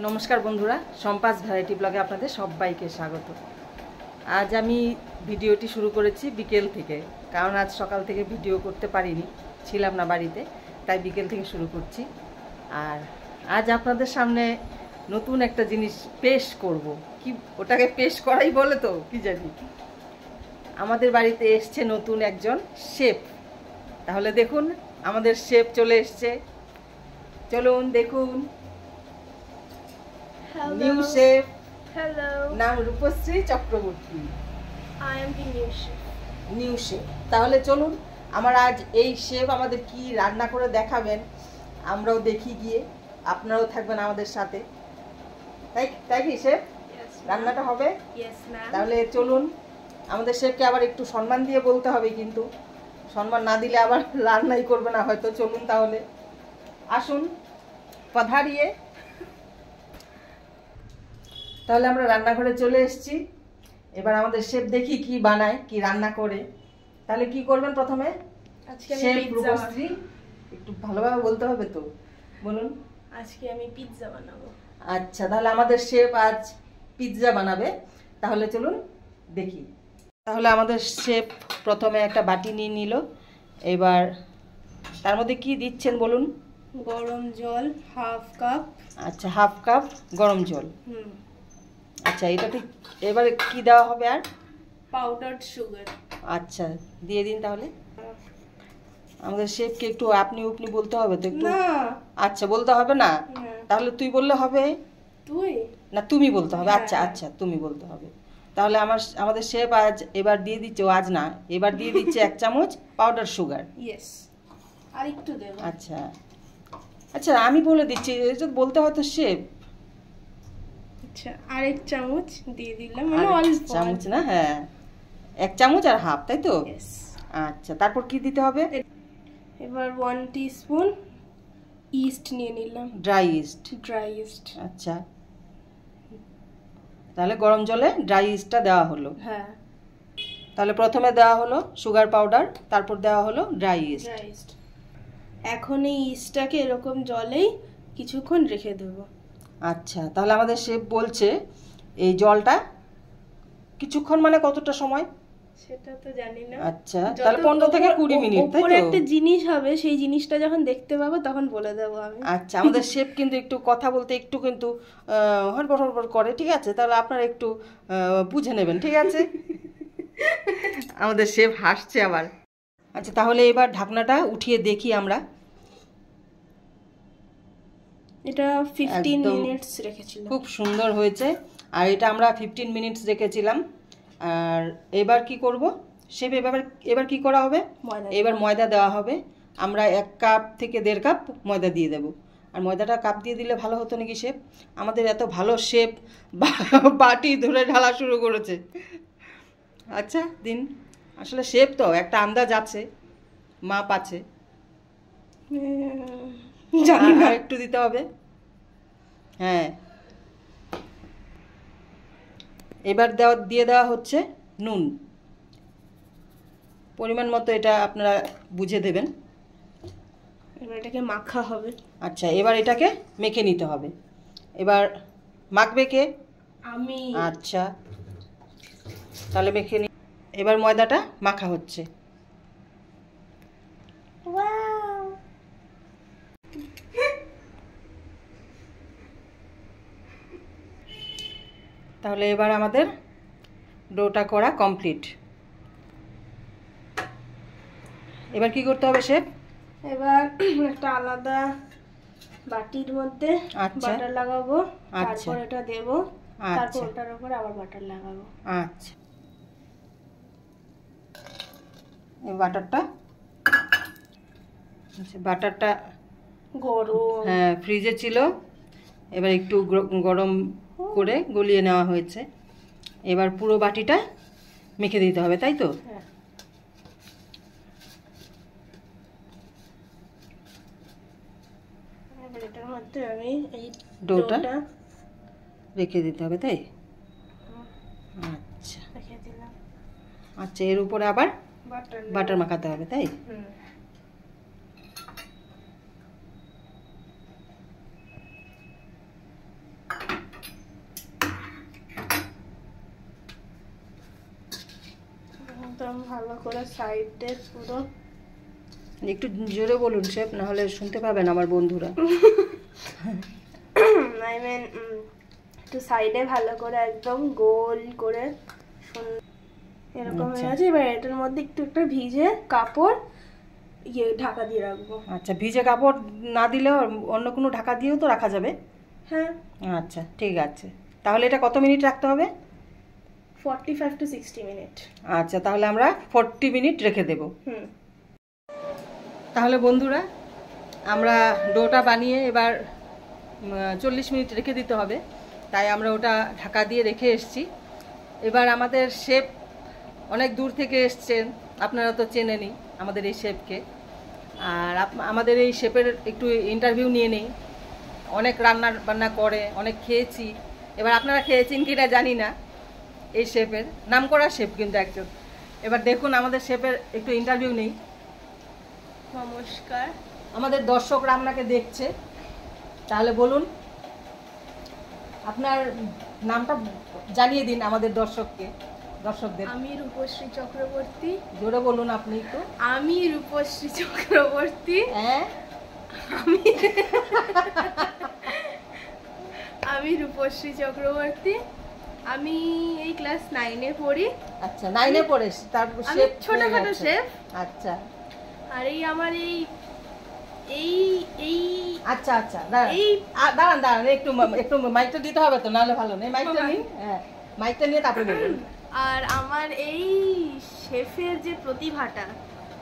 নমস্কার বন্ধুরা, সম্পাস ভ্যারাইটি ব্লগে আপনাদের সবাইকে স্বাগত। আজ আমি ভিডিওটি শুরু করেছি বিকেল থেকে, কারণ আজ সকাল থেকে ভিডিও করতে পারিনি, ছিলাম না বাড়িতে, তাই বিকেল থেকে শুরু করছি। আর আজ আপনাদের সামনে নতুন একটা জিনিস পেশ করব। কি ওটাকে পেশ করাই বলে তো কি জানি। আমাদের বাড়িতে এসছে নতুন একজন শেফ। তাহলে দেখুন, আমাদের শেফ চলে এসছে, চলুন দেখুন। Hello. New chef. Hello. নাম Rupashree Chakraborty. I am the new chef. New chef. তাহলে চলুন, আমার আজ এই শেফ আমাদের কি রান্না করে দেখাবেন আমরাও দেখি গিয়ে, আপনারাও থাকবেন আমাদের সাথে। তাই তাই কি শেফ? Yes. রান্নাটা হবে? Yes, ma'am. তাহলে চলুন, আমাদের শেফকে আবার একটু সম্মান দিয়ে বলতে হবে, কিন্তু সম্মান না দিলে আবার রান্নাই করবে না হয়তো। চলুন তাহলে, আসুন পধারিয়ে। তাহলে আমরা রান্নাঘরে চলে এসেছি। এবার আমাদের শেফ দেখি কি বানায়, কি রান্না করে। তাহলে কি করবেন প্রথমে? আজকে আমি শেফ পিৎজা রূপশ্রী, একটু ভালোভাবে বলতে হবে তো, বলুন। আজকে আমি পিৎজা বানাবো। আচ্ছা, তাহলে আমাদের শেফ আজ পিৎজা বানাবে। তাহলে চলুন দেখি। তাহলে আমাদের শেফ প্রথমে একটা বাটি নিয়ে নিল। এবার তার মধ্যে কি দিচ্ছেন বলুন? গরম জল হাফ কাপ। আচ্ছা, হাফ কাপ গরম জল। আচ্ছা, এটাতে এবারে কি দেওয়া হবে? আর পাউডারড সুগার। আচ্ছা, দিয়ে দিন তাহলে। আমাদের শেফকে একটু আপনি উপনি বলতে হবে তো একটু? না। আচ্ছা, বলতে হবে না? তাহলে তুই বললে হবে তুই না, তুমি বলতে হবে? হ্যাঁ। আচ্ছা আচ্ছা, তুমি বলতে হবে। তাহলে আমাদের শেফ আজ এবার দিয়ে দিচ্ছে, আজ না, এবার দিয়ে দিচ্ছে 1 চামচ পাউডার সুগার। ইয়েস, আর একটু দেব। আচ্ছা আচ্ছা, আমি বলে দিচ্ছি, এটা বলতে হয় তো শেফ। আচ্ছা, আর 1 চামচ দিয়ে দিলাম, মানে আর অল্প চামচ না? হ্যাঁ, 1 চামচ আর হাফ, তাই তো? ইয়েস। আচ্ছা, তারপর কি দিতে হবে? এবার 1 টিস্পুন ইস্ট নিয়ে নিলাম, ড্রাই ইস্ট। Dry east. আচ্ছা, তাহলে গরম জলে ড্রাই ইস্টটা দেওয়া হলো। হ্যাঁ, তাহলে প্রথমে দেওয়া হলো সুগার পাউডার, তারপর দেওয়া হলো ড্রাই ইস্ট। Dry east. এখন এই ইস্টটাকে এরকম জলেই কিছুক্ষণ রেখে দেব। আচ্ছা, তাহলে আমাদের শেফ বলছে এই জলটা কিছুক্ষণ মানে কতটা সময়? সেটা তো জানি না। আচ্ছা, তাহলে 15 থেকে 20 মিনিট, তাই তো? একটা জিনিস হবে, সেই জিনিসটা যখন দেখতে পাবো তখন বলে দেবো আমি। আচ্ছা, আমাদের শেফ কিন্তু একটু কথা বলতে একটু কিন্তু হড়বড় হড়বড় করে, ঠিক আছে? তাহলে আপনারা একটু বুঝে নেবেন, ঠিক আছে? আমাদের শেফ হাসছে আবার। আচ্ছা, তাহলে এবার ঢাকনাটা উঠিয়ে দেখি আমরা। এটা 15 একদম মিনিটস রেখেছিলাম। খুব সুন্দর হয়েছে। আর এটা আমরা 15 মিনিটস রেখেছিলাম। আর এবার কি করব শেফ? এবার কি করা হবে? এবার ময়দা দেওয়া হবে। আমরা 1 কাপ থেকে 1.5 কাপ ময়দা দিয়ে দেব। আর ময়দাটা কাপ দিয়ে দিলে ভালো হতো নাকি শেফ? আমাদের এত ভালো শেফ বাটি ধরে ঢালা শুরু করেছে। আচ্ছা দিন, আসলে শেফ তো একটা আন্দাজ আছে, মাপ আছে। জানি না, আর একটু দিতে হবে। হ্যাঁ, এবার দিয়ে দেওয়া হচ্ছে নুন, পরিমাণ মতো, এটা আপনারা বুঝে দেবেন। এবার এটাকে মাখা হবে। আচ্ছা, এবার এটাকে মেখে নিতে হবে। এবার মাখবে কে? আমি। আচ্ছা, তাহলে মেখে নি। এবার ময়দাটা মাখা হচ্ছে। তাহলে এবার আমাদের ডোটা করা কমপ্লিট। এবার কি করতে হবে শেফ? এবার একটা আলাদা বাটির মধ্যে বাটার লাগাবো, তারপর এটা দেব, তারপর ওটার উপর আবার বাটার লাগাবো। আচ্ছা, এই বাটারটা গরম, হ্যাঁ ফ্রিজে ছিল, এবার একটু গরম করে গলিয়ে নেওয়া হয়েছে। এবার পুরো বাটিটা মেখে দিতে হবে, তাই তো? হ্যাঁ। এবার এটার মধ্যে আমি এই ডোটা রেখে দিতে হবে, তাই? আচ্ছা, রেখে দিলাম। আচ্ছা, এর উপরে আবার বাটার মাখাতে হবে, তাই? একদম ভালো করে সাইডে পুরো। একটু জোরে বলুন শেফ, না হলে শুনতে পাবেন আমার বন্ধুরা। আই মিন একটু সাইডে ভালো করে একদম গোল করে এরকম হয়ে গেছে। এবার এটার মধ্যে একটু একটা ভিজে কাপড় ঢাকা দিয়ে রাখবো। আচ্ছা, ভিজে কাপড় না দিলেও অন্য কোনো ঢাকা দিয়েও তো রাখা যাবে? হ্যাঁ। আচ্ছা ঠিক আছে, তাহলে এটা কত মিনিট রাখতে হবে? 45 to 60 মিনিট। আচ্ছা, তাহলে আমরা 40 মিনিট রেখে দেব। তাহলে বন্ধুরা, আমরা ডোটা বানিয়ে এবার 40 মিনিট রেখে দিতে হবে, তাই আমরা ওটা ঢাকা দিয়ে রেখে এসেছি। এবার আমাদের শেফ অনেক দূর থেকে এসছেন, আপনারা তো চেনেনই আমাদের এই শেফকে। আর আমাদের এই শেফের একটু ইন্টারভিউ নিয়ে নেই। অনেক রান্না বান্না করে, অনেক খেয়েছি। এবার আপনারা খেয়েছেন কিনা জানি না, এই শেফের নাম করা শেফ কিন্তু একজন। এবার দেখুন আমাদের শেফের একটু ইন্টারভিউ নেই। নমস্কার, আমাদের দর্শকরা আপনাকে দেখছে, তাহলে বলুন আপনার নামটা জানিয়ে দিন আমাদের দর্শকদের। আমি রূপশ্রী চক্রবর্তী। জোরে বলুন আপনি একটু। আমি রূপশ্রী চক্রবর্তী। হ্যাঁ, আমি রূপশ্রী চক্রবর্তী। আমি এই ক্লাস 9-এ পড়ি। আচ্ছা, 9-এ পড়েছ, তারপর শেফ, ছোটখাটো শেফ। আচ্ছা, আর এই আমার এই আচ্ছা আচ্ছা, দাঁড়ান একটু মাইকটা দিতে হবে তো, নাহলে ভালো নেই। মাইকটা নিন, হ্যাঁ মাইকটা নিয়ে তারপরে বলুন। আর আমার এই শেফের যে প্রতিভাটা,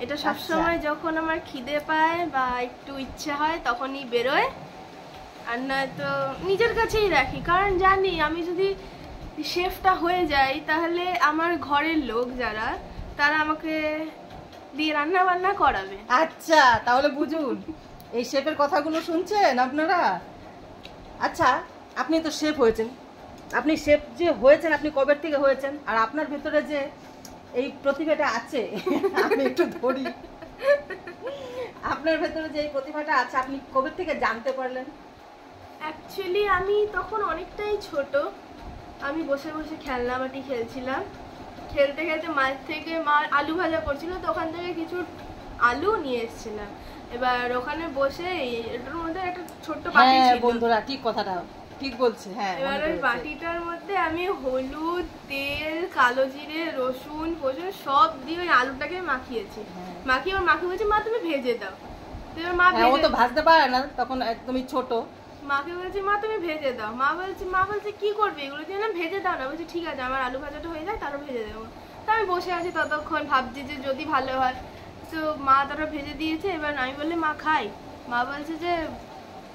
এটা সবসময় যখন আমার খিদে পায় বা একটু ইচ্ছে হয় তখনই বেরোয়, আর নয়তো নিজের কাছেই রাখি। কারণ জানি আমি যদি শেফটা হয়ে যাই তাহলে আমার ঘরের লোক যারা, তারা আমাকে দিয়ে রান্না বান্না করাবে। আচ্ছা, তাহলে বুঝুন এই শেফের কথাগুলো শুনছেন আপনারা। আচ্ছা, আপনি তো শেফ হয়েছেন, আপনি শেফ যে হয়েছেন, আপনি কবে থেকে হয়েছেন? আর আপনার ভেতরে যে এই প্রতিভাটা আছে, আমি একটু ধরি, আপনার ভেতরে যে এই প্রতিভাটা আছে আপনি কবে থেকে জানতে পারলেন? অ্যাকচুয়ালি আমি তখন অনেকটাই ছোট। আমি বসে বসে খেলনা বাটি খেলছিলাম। খেলতে খেলতে মায়ের থেকে মা আলু ভাজা করছিল, তো ওখান থেকে কিছু আলু নিয়ে এসেছিলাম। এবার ওখানে বসে এটার মধ্যে একটা ছোট্ট বাটি ছিল। বন্ধুরা ঠিক কথাটা ঠিক বলছে, হ্যাঁ। এবার ওই বাটিটার মধ্যে আমি হলুদ, তেল, কালো জিরে, রসুন সব দিয়ে ওই আলুটাকে মাখিয়েছি। মাখিয়ে ওর মাকে বলছি, মা তুমি ভেজে দাও। এবার মা ও তো ভাজতে পারে না, তখন একদমই ছোট। মাকে বলছি, মা তুমি ভেজে দাও। মা বলছে কি করবে এগুলো দিয়ে? না ভেজে দাও না। বলছি ঠিক আছে, আমার আলু ভাজাটা হয়ে যায় তারপর ভেজে দেবো। তো আমি বসে আছি ততক্ষণ, ভাবছি যে যদি ভালো হয়। তো মা তারপর ভেজে দিয়েছে। এবার আমি বললে মা খাই। মা বলছে যে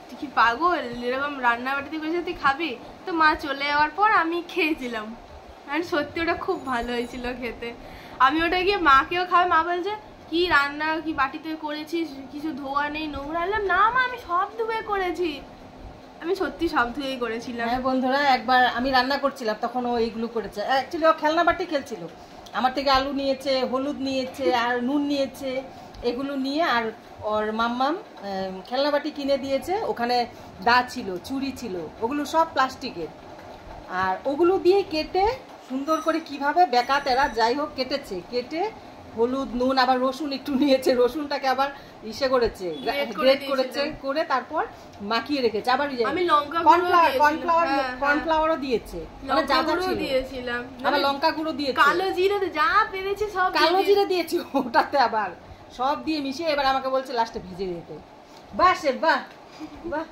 তুই কি পাগল, এরকম রান্না বাটিতে করেছে তুই খাবি? তো মা চলে যাওয়ার পর আমি খেয়েছিলাম, আর সত্যি ওটা খুব ভালো হয়েছিল খেতে। আমি ওটা গিয়ে মাকেও খাওয়াই। মা বলছে কি রান্না, কি বাটিতে করেছিস, কিছু ধোয়া নেই, নোংরা? না মা, আমি সব ধুয়ে করেছি। আমি সত্যি সব ধুয়েই করেছিলাম। হ্যাঁ বন্ধুরা, একবার আমি রান্না করছিলাম, তখন ও এইগুলো করেছে। অ্যাকচুয়ালি ও খেলনা বাটি খেলছিল, আমার থেকে আলু নিয়েছে, হলুদ নিয়েছে, আর নুন নিয়েছে, এগুলো নিয়ে। আর ওর মাম্মাম খেলনা বাটি কিনে দিয়েছে, ওখানে দা ছিল, চুড়ি ছিল, ওগুলো সব প্লাস্টিকের। আর ওগুলো দিয়ে কেটে সুন্দর করে কিভাবে বেকা তেরা যাই হোক কেটেছে, কেটে হলুদ, নুন, আবার রসুন একটু নিয়েছে, রসুনটাকে আবার ইসে করেছে, গ্রেট করেছে, করে তারপর মাখিয়ে রেখেছে। আবার আমি লঙ্কা কর্নফ্লাওয়ারও দিয়েছে, মানে যা যা ছিল দিয়েছিলাম, আবার লঙ্কা গুঁড়ো দিয়েছে, কালো জিরে যা পেরেছে সব, কালো জিরে দিয়েছি ওটাতে, আবার সব দিয়ে মিশিয়ে এবার আমাকে বলছে লাস্টে ভেজে দিতে। বাহ শেফ, বাহ বাহ,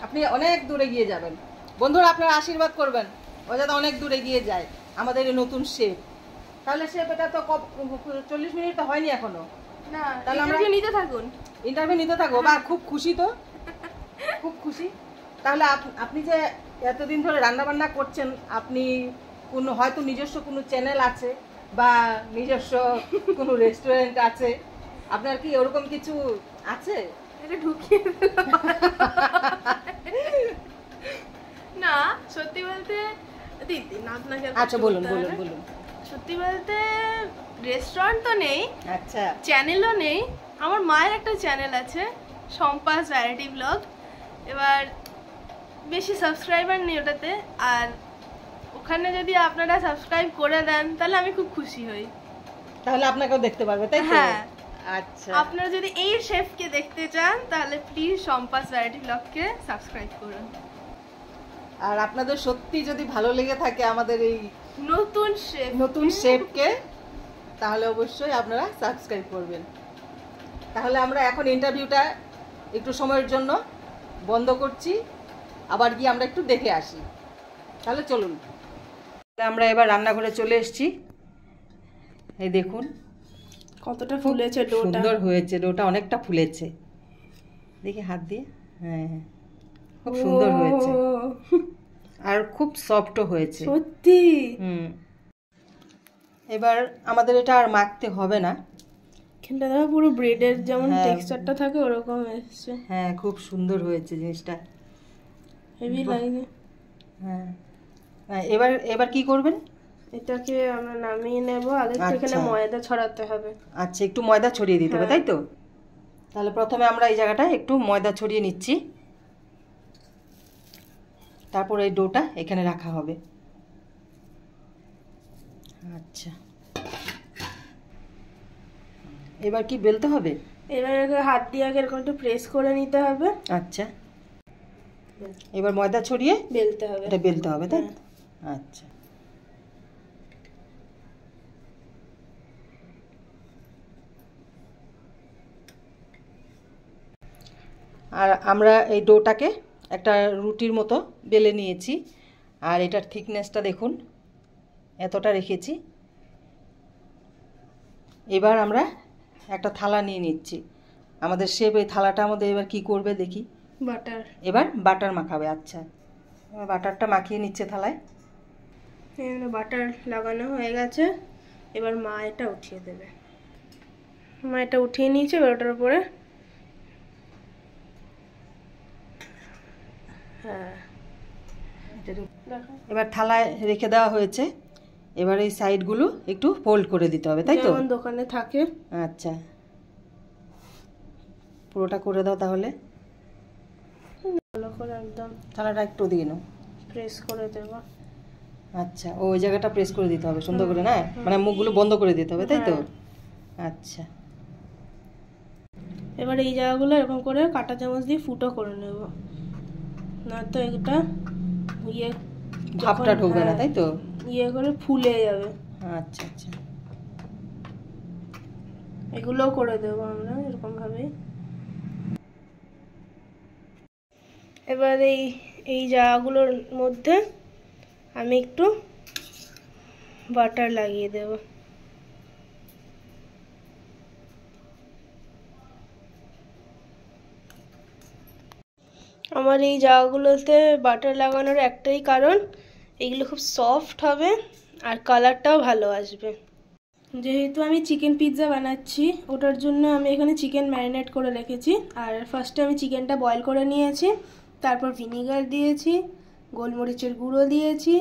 আপনি অনেক দূরে গিয়ে যাবেন। বন্ধুরা আপনারা আশীর্বাদ করবেন ও যাতে অনেক দূরে গিয়ে যায়, আমাদের এই নতুন শেফ। তাহলে শেফ এটা তো 40 মিনিট তো হয়নি এখনো। না, তাহলে আমরা ইন্টারভিউ নিতে থাকবো। বা খুব খুশি তো, খুব খুশি। তাহলে আপনি যে এতদিন ধরে রান্না বান্না করছেন, আপনি কোনো হয়তো নিজস্ব কোনো চ্যানেল আছে বা নিজস্ব কোনো রেস্টুরেন্ট আছে, আপনার কি ওরকম কিছু আছে? এটা ঢুকিয়ে না, সত্যি বলতে দিদি না আপনাকে। আচ্ছা বলুন বলুন বলুন। সত্যি বলতে রেস্টুরেন্ট তো নেই, আচ্ছা চ্যানেলও নেই। আমার মায়ের একটা চ্যানেল আছে, সম্পাস ভ্যারাইটি ব্লগ। এবার বেশি সাবস্ক্রাইবার নেই ওটাতে, আর ওখানে যদি আপনারা সাবস্ক্রাইব করে দেন তাহলে আমি খুব খুশি হই। তাহলে আপনাকেও দেখতে পারবে, তাই তো? হ্যাঁ। আচ্ছা, আপনারা যদি এই শেফকে দেখতে চান তাহলে প্লিজ সম্পাস ভ্যারাইটি ব্লগকে সাবস্ক্রাইব করুন। আর আপনাদের সত্যি যদি ভালো লেগে থাকে আমাদের এই নতুন শেফকে, তাহলে অবশ্যই আপনারা সাবস্ক্রাইব করবেন। তাহলে আমরা এখন ইন্টারভিউটা একটু সময়ের জন্য বন্ধ করছি, আবার গিয়ে আমরা একটু দেখে আসি। তাহলে চলুন, আমরা এবার রান্নাঘরে চলে এসেছি। এই দেখুন কতটা ফুলেছে ডোটা, সুন্দর হয়েছে, ডোটা অনেকটা ফুলেছে, দেখি হাত দিয়ে। হ্যাঁ, খুব সুন্দর হয়েছে আর খুব সফটও হয়েছে সত্যি। এবার আমাদের এটা আর মাখতে হবে না, খেলটা দেখো পুরো ব্রেডের যেমন হ্যাঁ। টেক্সচারটা থাকে ওরকম এসছে। হ্যাঁ, খুব সুন্দর হয়েছে জিনিসটা, হেভি লাগে। হ্যাঁ। এবার কি করবেন? এটাকে আমরা নামিয়ে নেব। আগে থেকে আচ্ছা। ময়দা ছড়াতে হবে। আচ্ছা, একটু ময়দা ছড়িয়ে দিতে হবে, হ্যাঁ। তাই তো? তাহলে প্রথমে আমরা এই জায়গাটায় একটু ময়দা ছড়িয়ে নিচ্ছি, তারপর এই ডোটা এখানে রাখা হবে। আচ্ছা, এবার কি বেলতে হবে? এবার হাত দিয়ে আগে এরকম একটু প্রেস করে নিতে হবে। আচ্ছা, এবার ময়দা ছড়িয়ে বেলতে হবে। এটা বেলতে হবে, তাই তো? আচ্ছা, আর আমরা এই ডোটাকে একটা রুটির মতো বেলে নিয়েছি, আর এটার থিকনেসটা দেখুন, এতটা রেখেছি। এবার আমরা একটা থালা নিয়ে নিচ্ছি। আমাদের শেফ এই থালাটার মধ্যে এবার কি করবে দেখি। বাটার। এবার বাটার মাখাবে। আচ্ছা, এবার বাটারটা মাখিয়ে নিচ্ছে থালায়। বাটার লাগানো হয়ে গেছে, এবার মা এটা উঠিয়ে দেবে। মা এটা উঠিয়ে নিয়েছে, এবার ওটার উপরে হ্যাঁ এবার থালায় রেখে দেওয়া হয়েছে। এবার এই সাইডগুলো একটু ফোল্ড করে দিতে হবে, তাই তো? যেমন দোকানে থাকে। আচ্ছা, পুরোটা করে দাও তাহলে। ভালো করে একদম থালাটা একটু দিয়ে নাও, প্রেস করে দেব। আচ্ছা, ওই জায়গাটা প্রেস করে দিতে হবে সুন্দর করে, না মানে মুখগুলো বন্ধ করে দিতে হবে, তাই তো? আচ্ছা, এবার এই জায়গাগুলো এরকম করে কাঁটা চামচ দিয়ে ফুটো করে নেব, না তো এটা ইয়ে ভাপটা ঢুকবে না, তাই তো? ইয়ে করে ফুলে যাবে। আচ্ছা আচ্ছা, এগুলোও করে দেবো আমরা এরকম ভাবে। এবার এই জায়গাগুলোর মধ্যে আমি একটু বাটার লাগিয়ে দেব। আমার এই জায়গাগুলোতে বাটার লাগানোর একটাই কারণ, এগুলো খুব সফট হবে আর কালারটাও ভালো আসবে। যেহেতু আমি চিকেন পিৎজা বানাচ্ছি, ওটার জন্য আমি এখানে চিকেন ম্যারিনেট করে রেখেছি। আর ফার্স্টে আমি চিকেনটা বয়েল করে নিয়েছি, তারপর ভিনিগার দিয়েছি, গোলমরিচের গুঁড়ো দিয়েছি,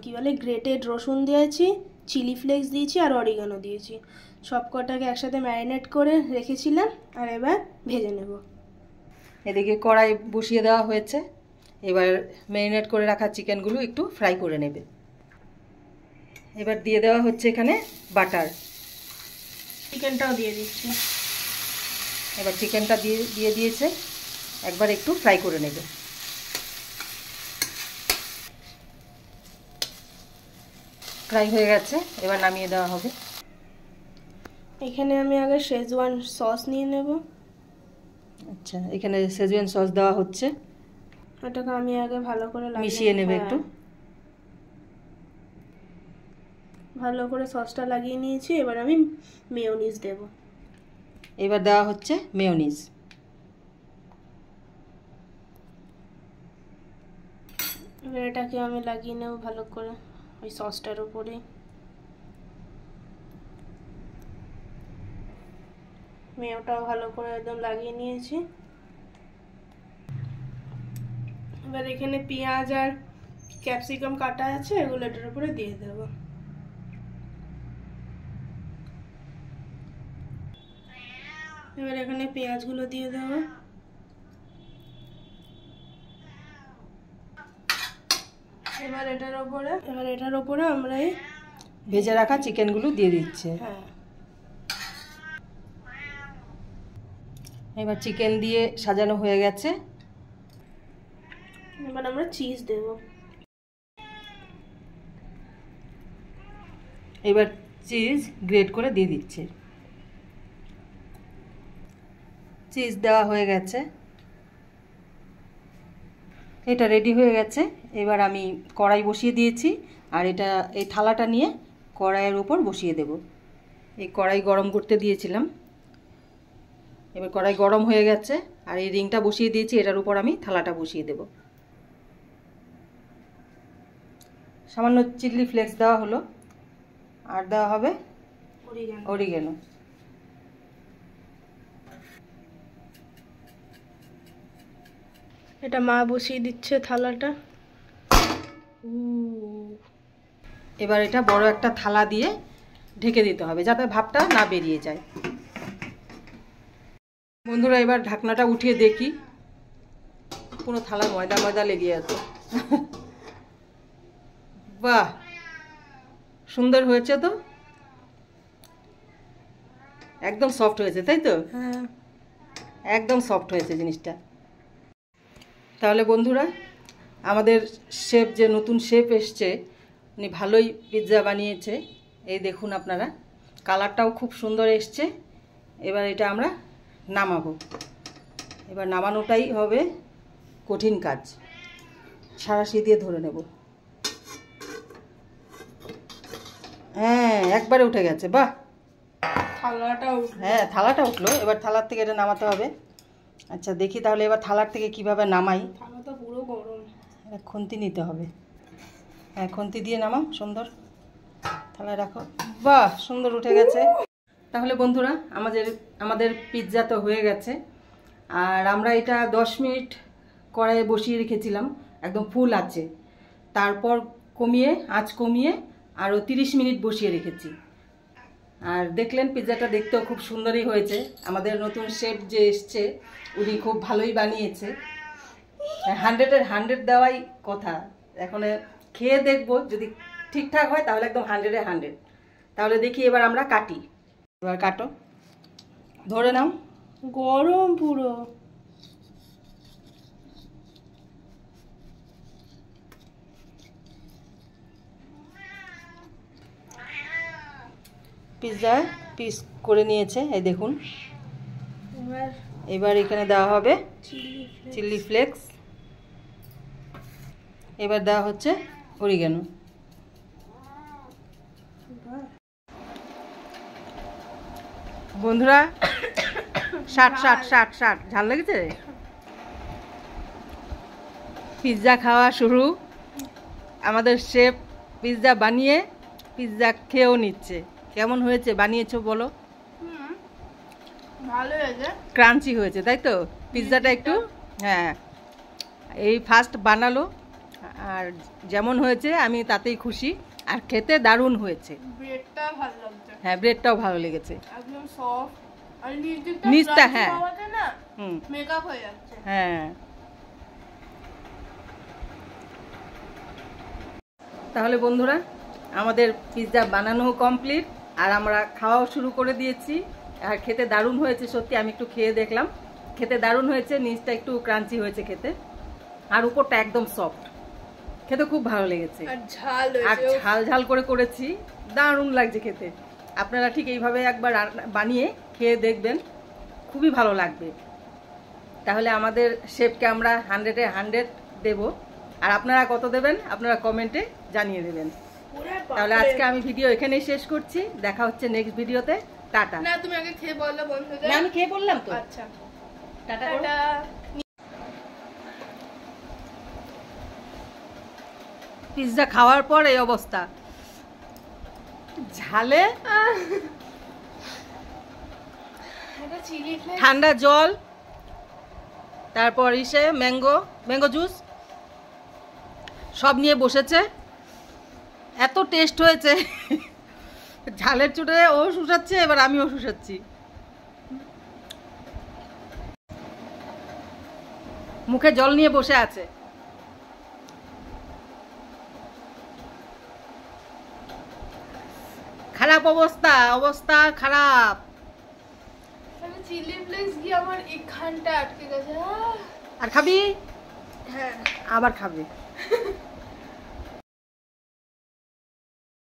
কি বলে গ্রেটেড রসুন দিয়েছি, চিলি ফ্লেক্স দিয়েছি আর অরিগানো দিয়েছি। সব কটাকে একসাথে ম্যারিনেট করে রেখেছিলাম, আর এবার ভেজে নেব। এদিকে কড়াই বসিয়ে দেওয়া হয়েছে। এবার ম্যারিনেট করে রাখা চিকেনগুলো একটু ফ্রাই করে নেবে। এবার দিয়ে দেওয়া হচ্ছে এখানে বাটার। চিকেনটাও দিয়ে দিচ্ছি। এবার চিকেনটা দিয়ে দিয়েছে, একবার একটু ফ্রাই করে নেবে। ফ্রাই হয়ে গেছে, এবার নামিয়ে দেওয়া হবে। এখানে আমি আগে শেজওয়ান সস নিয়ে নেব। আচ্ছা, এখানে শেজওয়ান সস দেওয়া হচ্ছে, ওটাকে আমি আগে ভালো করে মিশিয়ে নেবে একটু। ভালো করে সসটা লাগিয়ে নিয়েছি, এবার আমি মেয়োনিজ দেব। এবার দেওয়া হচ্ছে মেয়োনিজ। এবার এটাকে আমি লাগিয়ে নেব ভালো করে ওই সসটার উপরে। মেয়োটাও ভালো করে একদম লাগিয়ে নিয়েছি। এবার এখানে পেঁয়াজ আর ক্যাপসিকাম কাটা আছে, এগুলো এটার উপরে দিয়ে দেব। এবার এখানে পেঁয়াজগুলো দিয়ে দেব। এবার এটার উপরে আমরা এই ভেজে রাখা চিকেনগুলো দিয়ে দিচ্ছে। হ্যাঁ, এবার চিকেন দিয়ে সাজানো হয়ে গেছে। এবার আমরা চিজ দেব। এবার চিজ গ্রেট করে দিয়ে দিচ্ছে। চিজ দেওয়া হয়ে গেছে, এটা রেডি হয়ে গেছে। এবার আমি কড়াই বসিয়ে দিয়েছি, আর এই থালাটা নিয়ে কড়াইয়ের উপর বসিয়ে দেব। এই কড়াই গরম করতে দিয়েছিলাম, এবার কড়াই গরম হয়ে গেছে, আর এই রিংটা বসিয়ে দিয়েছি, এটার উপর আমি থালাটা বসিয়ে দেব। সামান্য চিলি ফ্লেক্স দেওয়া হলো, আর দেওয়া হবে অরিগ্যানো। এটা মা বসিয়ে দিচ্ছে থালাটা। এবার এটা বড় একটা থালা দিয়ে ঢেকে দিতে হবে, যাতে ভাপটা না বেরিয়ে যায়। বন্ধুরা, এবার ঢাকনাটা উঠিয়ে দেখি, পুরো থালা ময়দা ময়দা লেগে আছে। বাহ, সুন্দর হয়েছে তো, একদম সফট হয়েছে, তাই তো? হ্যাঁ, একদম সফট হয়েছে জিনিসটা। তাহলে বন্ধুরা, আমাদের শেফ, যে নতুন শেফ এসছে, উনি ভালোই পিৎজা বানিয়েছে। এই দেখুন আপনারা, কালারটাও খুব সুন্দর এসছে। এবার এটা আমরা নামাবো। এবার নামানোটাই হবে কঠিন কাজ। সাঁড়াশি দিয়ে ধরে নেব। হ্যাঁ, একবারে উঠে গেছে। বাহ, হ্যাঁ, থালাটা উঠলো। এবার থালার থেকে এটা নামাতে হবে। আচ্ছা, দেখি তাহলে এবার থালার থেকে কিভাবে নামাই। থালাটা পুরো গরম। খুন্তি নিতে হবে। হ্যাঁ, খুন্তি দিয়ে নামাও, সুন্দর থালায় রাখো। বাহ, সুন্দর উঠে গেছে। তাহলে বন্ধুরা, আমাদের পিৎজা তো হয়ে গেছে। আর আমরা এটা 10 মিনিট কড়াইয়ে বসিয়ে রেখেছিলাম, একদম ফুল আছে। তারপর আঁচ কমিয়ে আরও 30 মিনিট বসিয়ে রেখেছি। আর দেখলেন, পিৎজাটা দেখতেও খুব সুন্দরই হয়েছে। আমাদের নতুন শেফ যে এসছে, উনি খুব ভালোই বানিয়েছে। 100-এর 100 দেওয়াই কথা। এখন খেয়ে দেখবো, যদি ঠিকঠাক হয় তাহলে একদম 100-এর 100। তাহলে দেখি, এবার আমরা কাটি। এবার কাটো, ধরে নাও। গরম পুরো। পিৎজা পিস করে নিয়েছে, এই দেখুন। এবার এখানে দেওয়া হবে চিলি ফ্লেক্স। এবার দেওয়া হচ্ছে অরিগ্যানো। বন্ধুরা, 60 ঝাল লেগেছে। পিৎজা খাওয়া শুরু। আমাদের শেফ পিৎজা বানিয়ে পিৎজা খেয়েও নিচ্ছে। কেমন হয়েছে, বানিয়েছো বলো? ভালো হয়েছে, ক্রাঞ্চি হয়েছে, তাই তো? পিৎজাটা একটু, হ্যাঁ, এই ফার্স্ট বানালো, আর যেমন হয়েছে আমি তাতেই খুশি। আর খেতে দারুণ হয়েছে। ব্রেডটা ভালো লাগছে। হ্যাঁ, ব্রেডটাও ভালো লেগেছে, একদম সফট। আর নিচটা, হ্যাঁ, না, মেকআপ হয়ে যাচ্ছে। হ্যাঁ। তাহলে বন্ধুরা, আমাদের পিৎজা বানানো কমপ্লিট, আর আমরা খাওয়াও শুরু করে দিয়েছি। আর খেতে দারুণ হয়েছে সত্যি। আমি একটু খেয়ে দেখলাম, খেতে দারুণ হয়েছে। নিচটা একটু ক্রাঞ্চি হয়েছে খেতে, আর উপরটা একদম সফট। খেতে খুব ভালো লেগেছে, আর ঝাল ঝাল করে করেছি, দারুণ লাগছে খেতে। আপনারা ঠিক এইভাবে একবার বানিয়ে খেয়ে দেখবেন, খুবই ভালো লাগবে। তাহলে আমাদের শেফকে আমরা 100-এর 100 দেব। আর আপনারা কত দেবেন, আপনারা কমেন্টে জানিয়ে দেবেন। তাহলে আজকে আমি ভিডিও এখানেই শেষ করছি। দেখা হচ্ছে নেক্সট ভিডিওতে। টাটা। না, তুমি আগে খেয়ে বললে বন্ধুদের। না, আমি খেয়ে বললাম তো। আচ্ছা, টাটা। পিৎজা খাওয়ার পর এই অবস্থা, ঝালে, ঠান্ডা জল, তারপর ম্যাঙ্গো জুস সব নিয়ে বসেছে। এত টেস্ট হয়েছে। ঝালের চোটে ও শুষাচ্ছে, এবার আমিও শুষাচ্ছি। মুখে জল নিয়ে বসে আছে। খারাপ অবস্থা, অবস্থা খারাপ। আমি চিলি ফ্লেক্স গিয়ে আমার এখানটা আটকে গেছে। আর খাবি? হ্যাঁ আবার খাবে।